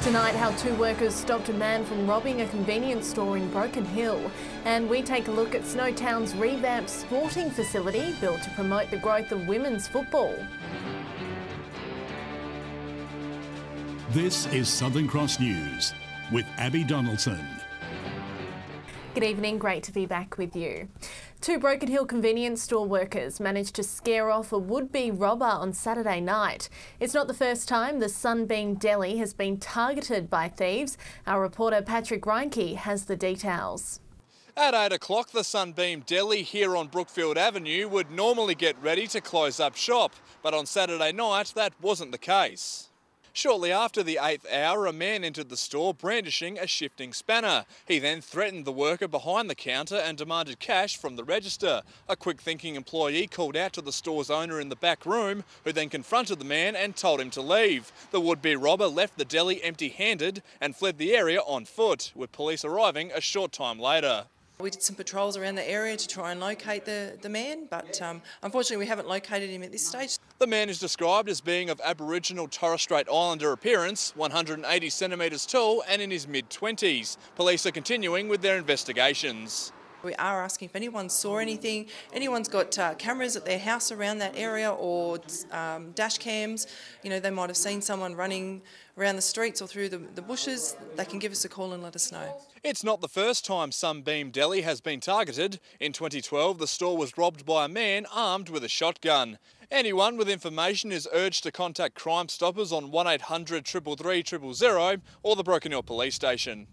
Tonight, how two workers stopped a man from robbing a convenience store in Broken Hill. And we take a look at Snowtown's revamped sporting facility built to promote the growth of women's football. This is Southern Cross News with Abby Donaldson. Good evening, great to be back with you. Two Broken Hill convenience store workers managed to scare off a would-be robber on Saturday night. It's not the first time the Sunbeam Deli has been targeted by thieves. Our reporter Patrick Reinke has the details. At 8 o'clock, the Sunbeam Deli here on Brookfield Avenue would normally get ready to close up shop, but on Saturday night that wasn't the case. Shortly after the 8th hour, a man entered the store brandishing a shifting spanner. He then threatened the worker behind the counter and demanded cash from the register. A quick-thinking employee called out to the store's owner in the back room, who then confronted the man and told him to leave. The would-be robber left the deli empty-handed and fled the area on foot, with police arriving a short time later. We did some patrols around the area to try and locate the man, but unfortunately we haven't located him at this stage. The man is described as being of Aboriginal Torres Strait Islander appearance, 180 centimetres tall and in his mid-20s. Police are continuing with their investigations. We are asking if anyone saw anything, anyone's got cameras at their house around that area or dash cams, you know, they might have seen someone running around the streets or through the bushes, they can give us a call and let us know. It's not the first time Sunbeam Deli has been targeted. In 2012, the store was robbed by a man armed with a shotgun. Anyone with information is urged to contact Crime Stoppers on 1800 333 000 or the Broken Hill Police Station.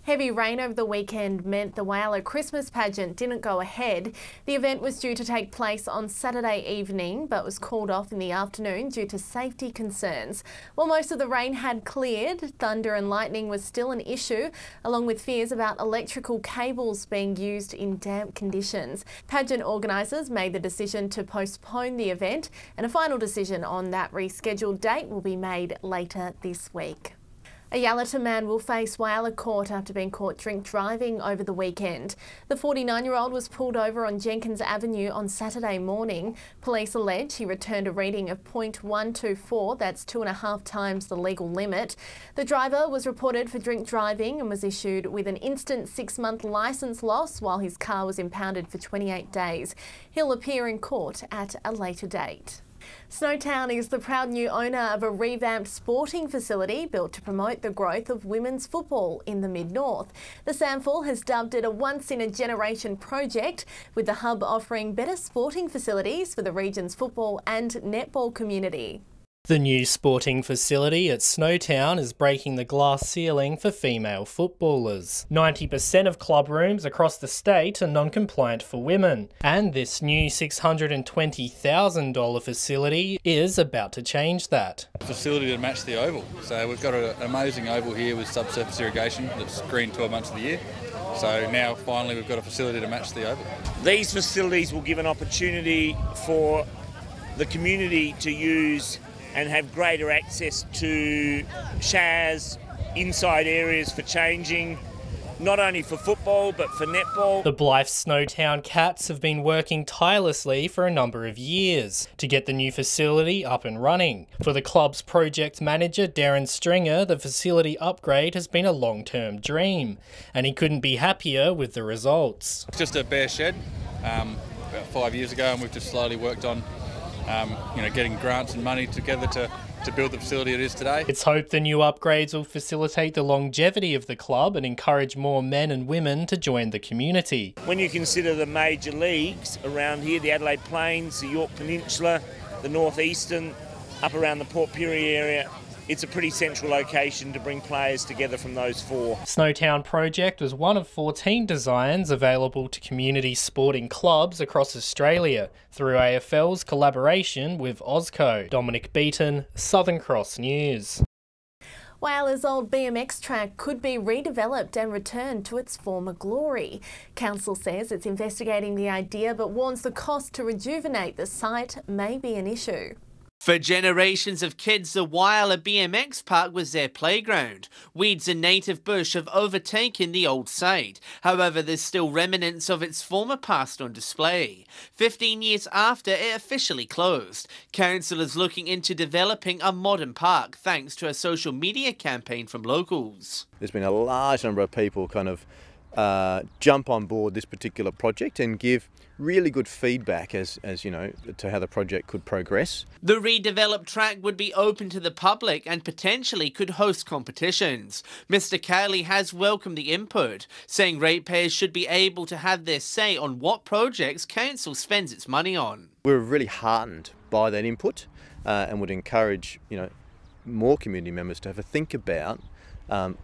Heavy rain over the weekend meant the Whyalla Christmas pageant didn't go ahead. The event was due to take place on Saturday evening but was called off in the afternoon due to safety concerns. While most of the rain had cleared, thunder and lightning was still an issue, along with fears about electrical cables being used in damp conditions. Pageant organisers made the decision to postpone the event, and a final decision on that rescheduled date will be made later this week. A Yalata man will face Whyalla court after being caught drink driving over the weekend. The 49-year-old was pulled over on Jenkins Avenue on Saturday morning. Police allege he returned a reading of .124, that's 2.5 times the legal limit. The driver was reported for drink driving and was issued with an instant 6-month licence loss while his car was impounded for 28 days. He'll appear in court at a later date. Snowtown is the proud new owner of a revamped sporting facility built to promote the growth of women's football in the Mid-North. The SANFL has dubbed it a once-in-a-generation project, with the hub offering better sporting facilities for the region's football and netball community. The new sporting facility at Snowtown is breaking the glass ceiling for female footballers. 90% of club rooms across the state are non-compliant for women, and this new $620,000 facility is about to change that. Facility to match the oval. So we've got an amazing oval here with subsurface irrigation that's green 12 months of the year. So now finally we've got a facility to match the oval. These facilities will give an opportunity for the community to use and have greater access to showers, inside areas for changing, not only for football but for netball. The Blythe Snowtown Cats have been working tirelessly for a number of years to get the new facility up and running. For the club's project manager Darren Stringer, the facility upgrade has been a long-term dream, and he couldn't be happier with the results. It's just a bare shed about 5 years ago, and we've just slowly worked on getting grants and money together to build the facility it is today. It's hoped the new upgrades will facilitate the longevity of the club and encourage more men and women to join the community. When you consider the major leagues around here, the Adelaide Plains, the Yorke Peninsula, the North Eastern, up around the Port Pirie area, it's a pretty central location to bring players together from those four. Snowtown Project was one of 14 designs available to community sporting clubs across Australia through AFL's collaboration with Ozco. Dominic Beaton, Southern Cross News. Whyalla's old BMX track could be redeveloped and returned to its former glory. Council says it's investigating the idea but warns the cost to rejuvenate the site may be an issue. For generations of kids, the Whyalla BMX park was their playground. Weeds and native bush have overtaken the old site. However, there's still remnants of its former past on display. 15 years after it officially closed, council is looking into developing a modern park thanks to a social media campaign from locals. There's been a large number of people kind of jump on board this particular project and give really good feedback as you know, to how the project could progress. The redeveloped track would be open to the public and potentially could host competitions. Mr. Cayley has welcomed the input, saying ratepayers should be able to have their say on what projects council spends its money on. We're really heartened by that input and would encourage, you know, more community members to have a think about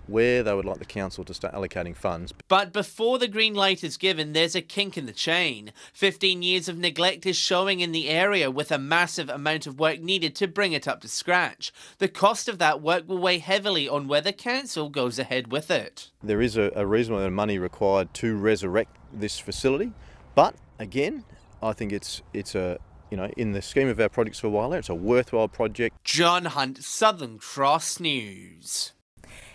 where they would like the council to start allocating funds. But before the green light is given, there's a kink in the chain. 15 years of neglect is showing in the area, with a massive amount of work needed to bring it up to scratch. The cost of that work will weigh heavily on whether council goes ahead with it. There is a reasonable amount of money required to resurrect this facility, but again, I think it's a, you know, in the scheme of our projects for Whyalla, it's a worthwhile project. John Hunt, Southern Cross News.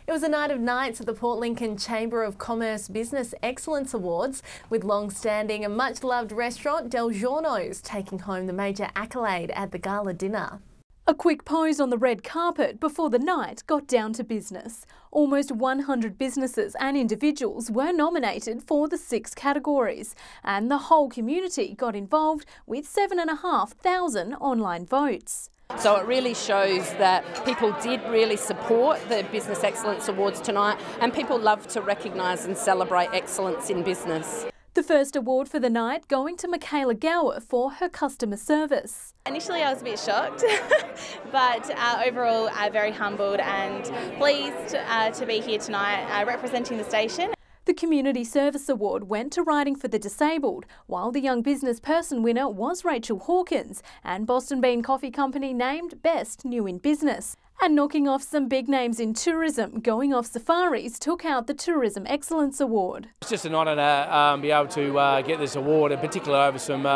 It was a night of nights at the Port Lincoln Chamber of Commerce Business Excellence Awards, with long-standing and much-loved restaurant Del Giorno's taking home the major accolade at the gala dinner. A quick pose on the red carpet before the night got down to business. Almost 100 businesses and individuals were nominated for the 6 categories, and the whole community got involved with 7,500 online votes. So it really shows that people did really support the Business Excellence Awards tonight, and people love to recognise and celebrate excellence in business. The first award for the night going to Michaela Gower for her customer service. Initially I was a bit shocked, but overall very humbled and pleased to be here tonight representing the station. The Community Service Award went to Riding for the Disabled, while the Young Business Person winner was Rachel Hawkins, and Boston Bean Coffee Company named Best New in Business. And knocking off some big names in tourism, Going Off Safaris took out the Tourism Excellence Award. It's just an honour to be able to get this award, in particular over some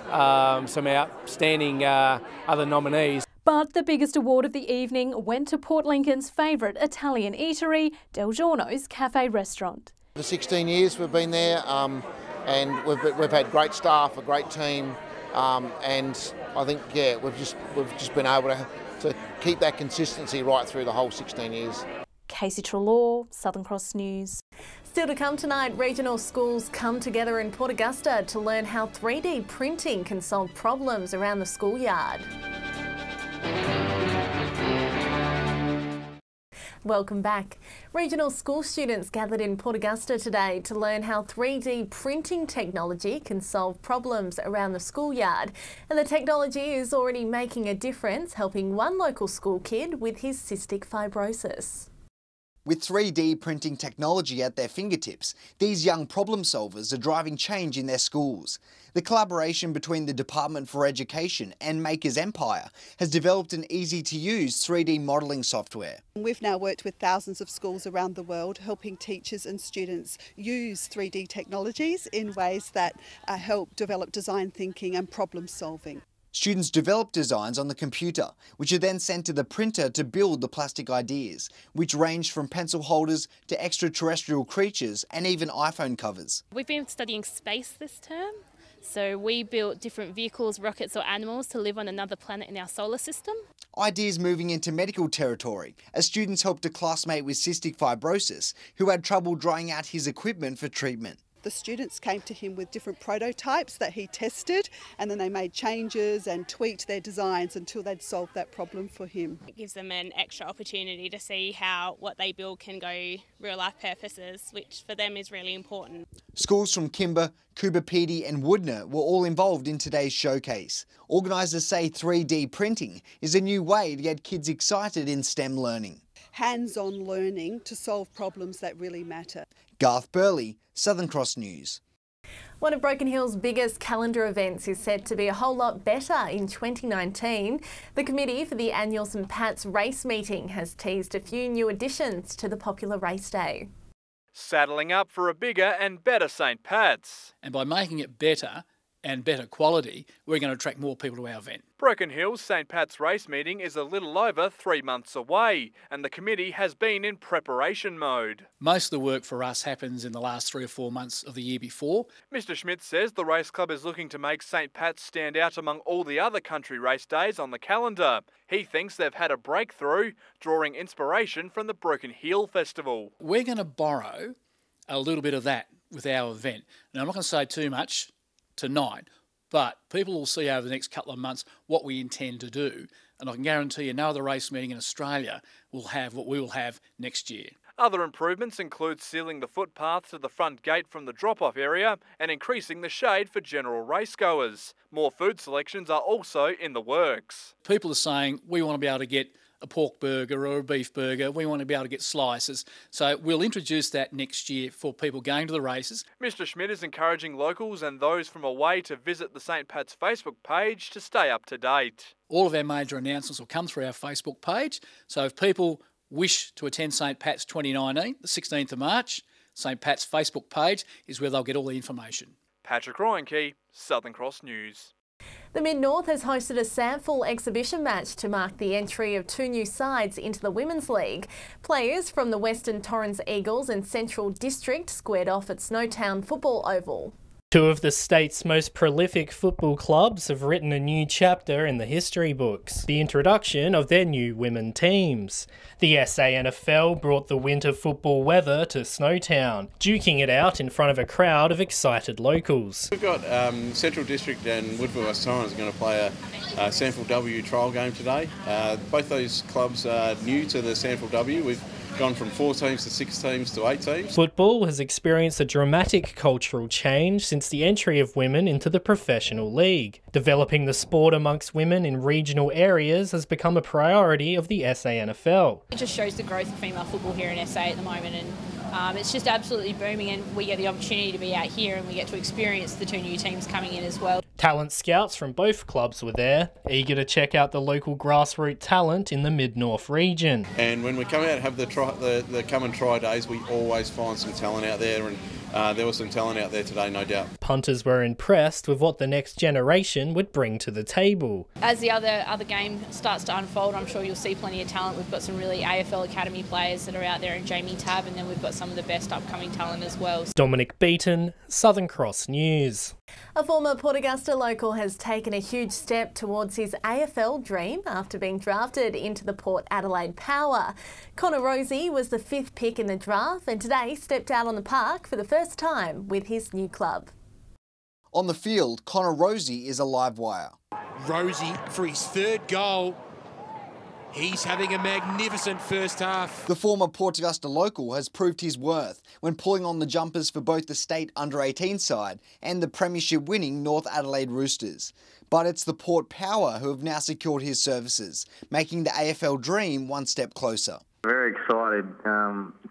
outstanding other nominees. But the biggest award of the evening went to Port Lincoln's favourite Italian eatery, Del Giorno's Cafe Restaurant. For 16 years we've been there, and we've had great staff, a great team, and I think we've just been able to keep that consistency right through the whole 16 years. Casey Treloar, Southern Cross News. Still to come tonight, regional schools come together in Port Augusta to learn how 3D printing can solve problems around the schoolyard. Welcome back. Regional school students gathered in Port Augusta today to learn how 3D printing technology can solve problems around the schoolyard. And the technology is already making a difference, helping one local school kid with his cystic fibrosis. With 3D printing technology at their fingertips, these young problem solvers are driving change in their schools. The collaboration between the Department for Education and Makers Empire has developed an easy-to-use 3D modelling software. We've now worked with thousands of schools around the world, helping teachers and students use 3D technologies in ways that help develop design thinking and problem solving. Students develop designs on the computer, which are then sent to the printer to build the plastic ideas, which range from pencil holders to extraterrestrial creatures and even iPhone covers. We've been studying space this term, so we built different vehicles, rockets or animals to live on another planet in our solar system. Ideas moving into medical territory, as students helped a classmate with cystic fibrosis who had trouble drying out his equipment for treatment. The students came to him with different prototypes that he tested, and then they made changes and tweaked their designs until they'd solved that problem for him. It gives them an extra opportunity to see how what they build can go real life purposes, which for them is really important. Schools from Kimber, Coober Pedy and Woodner were all involved in today's showcase. Organisers say 3D printing is a new way to get kids excited in STEM learning. Hands-on learning to solve problems that really matter. Garth Burley, Southern Cross News. One of Broken Hill's biggest calendar events is set to be a whole lot better in 2019. The committee for the annual St Pat's race meeting has teased a few new additions to the popular race day. Saddling up for a bigger and better St Pat's. And by making it better, and better quality, we're going to attract more people to our event. Broken Hill's St Pat's race meeting is a little over 3 months away, and the committee has been in preparation mode. Most of the work for us happens in the last 3 or 4 months of the year before. Mr Schmidt says the race club is looking to make St Pat's stand out among all the other country race days on the calendar. He thinks they've had a breakthrough, drawing inspiration from the Broken Hill Festival. We're going to borrow a little bit of that with our event. Now, I'm not going to say too much tonight, but people will see over the next couple of months what we intend to do, and I can guarantee you no other race meeting in Australia will have what we will have next year. Other improvements include sealing the footpath to the front gate from the drop-off area and increasing the shade for general racegoers. More food selections are also in the works. People are saying we want to be able to get a pork burger or a beef burger, we want to be able to get slices. So we'll introduce that next year for people going to the races. Mr Schmidt is encouraging locals and those from away to visit the St Pat's Facebook page to stay up to date. All of our major announcements will come through our Facebook page. So if people wish to attend St Pat's 2019, the 16th of March, St Pat's Facebook page is where they'll get all the information. Patrick Ryankey, Southern Cross News. The Mid-North has hosted a sample exhibition match to mark the entry of 2 new sides into the Women's League. Players from the Western Torrens Eagles and Central District squared off at Snowtown Football Oval. 2 of the state's most prolific football clubs have written a new chapter in the history books, the introduction of their new women teams. The SANFL brought the winter football weather to Snowtown, duking it out in front of a crowd of excited locals. We've got Central District and Woodville West Torrens are going to play a Sanford W trial game today. Both those clubs are new to the Sanford W. We've gone from 4 teams to 6 teams to 8 teams. Football has experienced a dramatic cultural change since the entry of women into the professional league. Developing the sport amongst women in regional areas has become a priority of the SANFL. It just shows the growth of female football here in SA at the moment, and it's just absolutely booming, and we get the opportunity to be out here and we get to experience the 2 new teams coming in as well. Talent scouts from both clubs were there, eager to check out the local grassroots talent in the Mid-North region. And when we come out and have the come and try days, we always find some talent out there, and there was some talent out there today, no doubt. Punters were impressed with what the next generation would bring to the table. As the other game starts to unfold, I'm sure you'll see plenty of talent. We've got some really AFL Academy players that are out there in Jamie Tabb, and then we've got some of the best upcoming talent as well. Dominic Beaton, Southern Cross News. A former Port Augusta local has taken a huge step towards his AFL dream after being drafted into the Port Adelaide Power. Connor Rozee was the 5th pick in the draft and today stepped out on the park for the first time with his new club. On the field, Connor Rozee is a live wire. Rozee for his 3rd goal. He's having a magnificent first half. The former Port Augusta local has proved his worth when pulling on the jumpers for both the state under-18 side and the premiership-winning North Adelaide Roosters. But it's the Port Power who have now secured his services, making the AFL dream one step closer. Very excited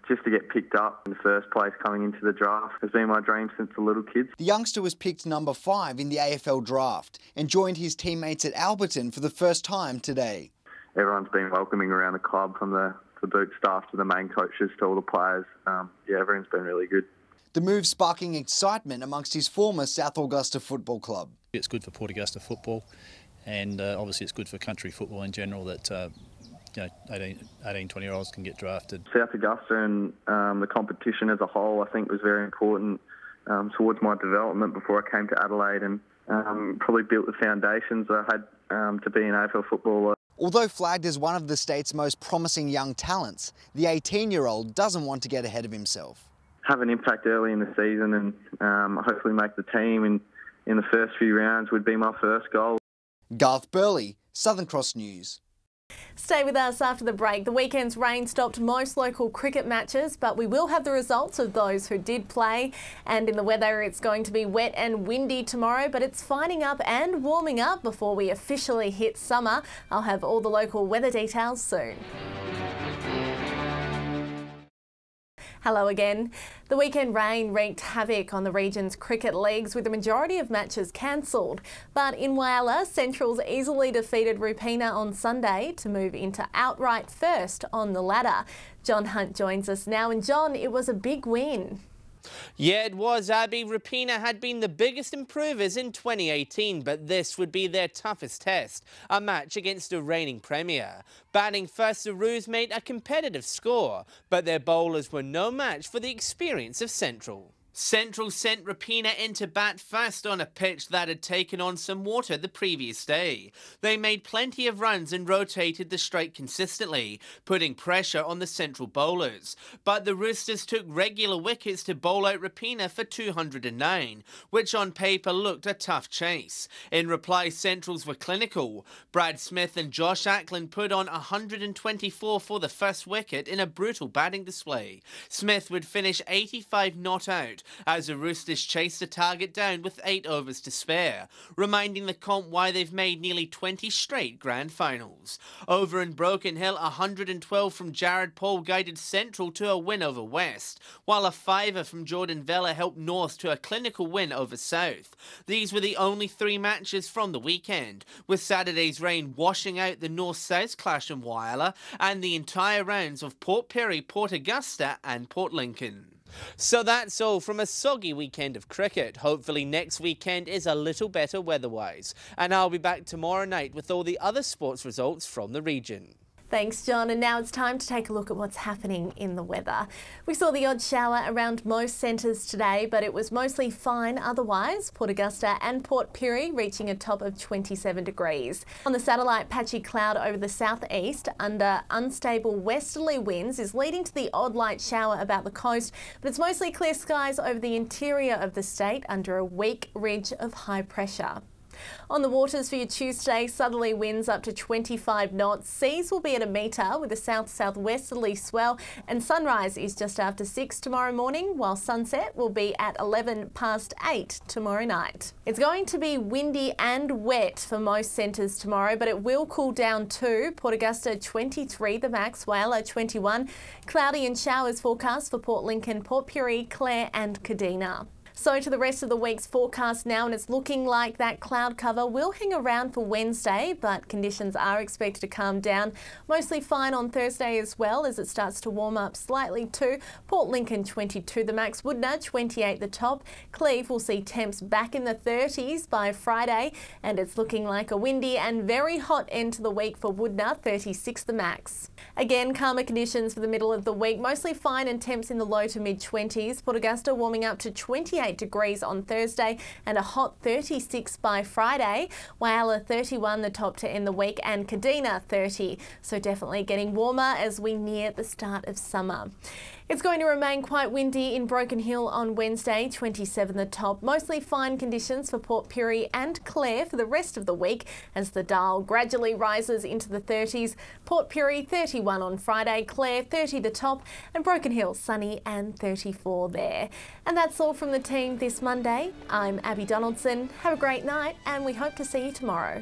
just to get picked up in the first place coming into the draft. It's been my dream since a little kid. The youngster was picked number 5 in the AFL draft and joined his teammates at Alberton for the first time today. Everyone's been welcoming around the club, from the boot staff to the main coaches to all the players. Everyone's been really good. The move sparking excitement amongst his former South Augusta Football Club. It's good for Port Augusta football, and obviously it's good for country football in general that 18, 20-year-olds can get drafted. South Augusta and the competition as a whole, I think, was very important towards my development before I came to Adelaide, and probably built the foundations I had to be an AFL footballer. Although flagged as one of the state's most promising young talents, the 18-year-old doesn't want to get ahead of himself. Have an impact early in the season and hopefully make the team in the first few rounds would be my first goal. Garth Burley, Southern Cross News. Stay with us after the break. The weekend's rain stopped most local cricket matches, but we will have the results of those who did play. And in the weather, it's going to be wet and windy tomorrow, but it's fining up and warming up before we officially hit summer. I'll have all the local weather details soon. Hello again. The weekend rain wreaked havoc on the region's cricket leagues with the majority of matches cancelled. But in Whyalla, Central's easily defeated Rupina on Sunday to move into outright first on the ladder. John Hunt joins us now. And John, it was a big win. Yeah, it was, Abby. Rapina had been the biggest improvers in 2018, but this would be their toughest test, a match against a reigning premier. Batting first, the Roos made a competitive score, but their bowlers were no match for the experience of Central. Central sent Rapina into bat first on a pitch that had taken on some water the previous day. They made plenty of runs and rotated the strike consistently, putting pressure on the Central bowlers. But the Roosters took regular wickets to bowl out Rapina for 209, which on paper looked a tough chase. In reply, Centrals were clinical. Brad Smith and Josh Ackland put on 124 for the first wicket in a brutal batting display. Smith would finish 85 not out, as the Roosters chased the target down with 8 overs to spare, reminding the comp why they've made nearly 20 straight grand finals. Over in Broken Hill, 112 from Jared Paul guided Central to a win over West, while a fiver from Jordan Vella helped North to a clinical win over South. These were the only 3 matches from the weekend, with Saturday's rain washing out the North-South clash in Whyalla and the entire rounds of Port Pirie, Port Augusta and Port Lincoln. So that's all from a soggy weekend of cricket. Hopefully next weekend is a little better weather-wise. And I'll be back tomorrow night with all the other sports results from the region. Thanks, John. And now it's time to take a look at what's happening in the weather. We saw the odd shower around most centres today, but it was mostly fine otherwise. Port Augusta and Port Pirie reaching a top of 27 degrees. On the satellite, patchy cloud over the southeast under unstable westerly winds is leading to the odd light shower about the coast, but it's mostly clear skies over the interior of the state under a weak ridge of high pressure. On the waters for your Tuesday, southerly winds up to 25 knots. Seas will be at 1 metre with a south-southwesterly swell, and sunrise is just after 6 tomorrow morning, while sunset will be at 11 past 8 tomorrow night. It's going to be windy and wet for most centres tomorrow, but it will cool down too. Port Augusta 23 the max, Whyalla 21. Cloudy and showers forecast for Port Lincoln, Port Pirie, Clare and Kadina. So to the rest of the week's forecast now, and it's looking like that cloud cover will hang around for Wednesday, but conditions are expected to calm down. Mostly fine on Thursday as well, as it starts to warm up slightly too. Port Lincoln 22 the max, Woodna 28 the top. Cleve will see temps back in the 30s by Friday, and it's looking like a windy and very hot end to the week for Woodna, 36 the max. Again, calmer conditions for the middle of the week, mostly fine and temps in the low to mid 20s. Port Augusta warming up to 28 degrees on Thursday and a hot 36 by Friday. Whyalla 31 the top to end the week, and Kadina 30. So definitely getting warmer as we near the start of summer. It's going to remain quite windy in Broken Hill on Wednesday, 27 the top. Mostly fine conditions for Port Pirie and Clare for the rest of the week as the dial gradually rises into the 30s. Port Pirie 31 on Friday, Clare 30 the top, and Broken Hill sunny and 34 there. And that's all from the team this Monday. I'm Abby Donaldson. Have a great night and we hope to see you tomorrow.